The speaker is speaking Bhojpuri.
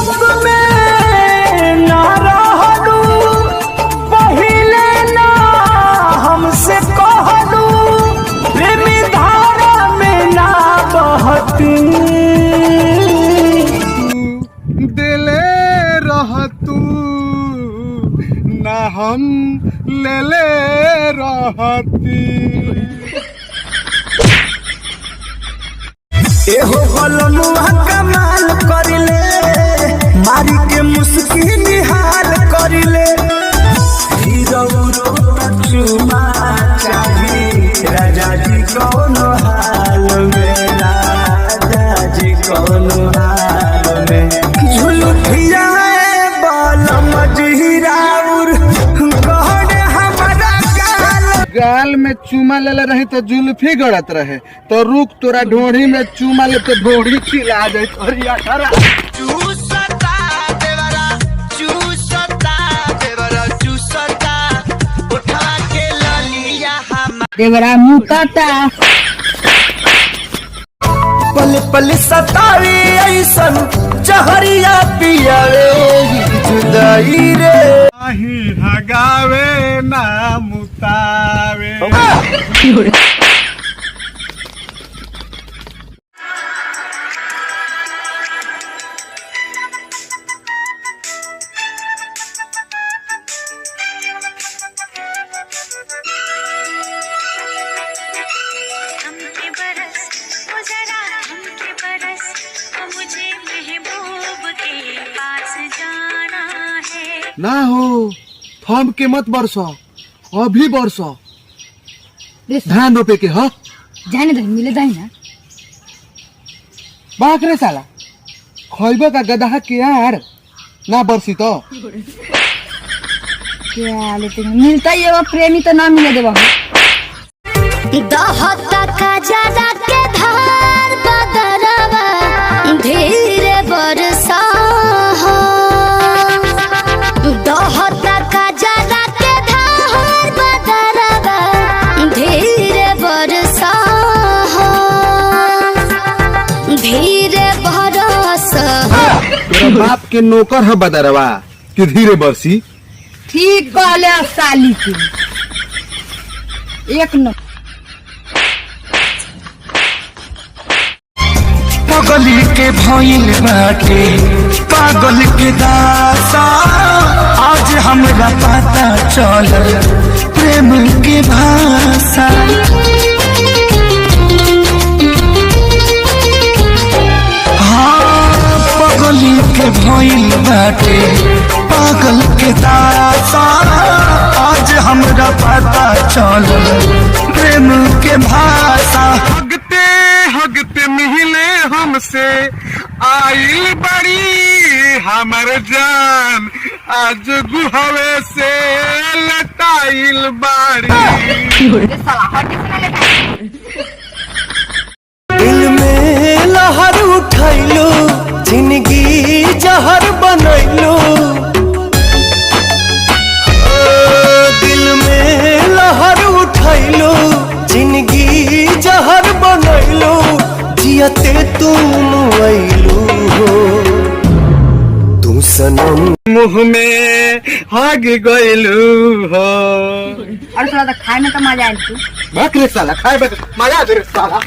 हक में ना रहलू, पहिले ना हमसे कहलू, प्रेमी धारा में ना बहती। दिले रह तू ना हम ले ले रहती। एहो बलमुआ कमाल करिले, मारी के मुस्की निहाल करिले। हीरो चुमा चाही राजा जी कौनो हाल में, राजा जी कौनो हाल में। झुलुठिया बलम जिराउर गहन हमारा गाल। गाल में चूमा ले रही तो जुल्फी गड़त रहे, तो रुक तोरा ढोढ़ी में चूमा ले तो ढोढ़ी खिला जाए तोरिया खरा। देवरा मुकाता पल पल सतावी ऐसन जहरिया पियावे जुदाई रे। आही हगावे ना मुतावे। हमके बरस ओ जरा हमके बरस, ओ मुझे महबूब के पास जाना है। ना हो थम के मत बरसो, अभी बरसो। धान रोपे के ह जाने दही मिले दही ना। बाक रे साला, खैबे का गदहा के यार ना बरसी तो। क्या लेते मिलता ही है, प्रेमी तो ना मिले देवा। दहता का जरा के धार बदरवा धीरे बरसा हो। दहता का जरा के धार बदरवा धीरे बरसा हो, धीरे बरसा हो। तेरा बाप के नौकर है बदरवा कि धीरे बरसी। ठीक कहले साली की एक न। पगली के भइल बाटे पागल के दासा, आज हमरा पता चलल प्रेम के भाषा। हाँ पगली के भइल बाटे पागल के दासा, आज हमरा पता चलल प्रेम के भाषा। हगते हगते मिले हमसे आइल बड़ी हमर जान, आज गुहवे से लटाइल बाड़ी। दिल में लहर उठैलू, जिंदगी जहर बनैलू। दिल में लहर उठैलू, जिंदगी जहर बनैलू। जियते तुम अइलू हो तू सनम, मुँह में हग गइलू हो। और थोड़ा तो खाए में तो मजा आयल तू। बाक रे साला, खाए मजा दे रे साला।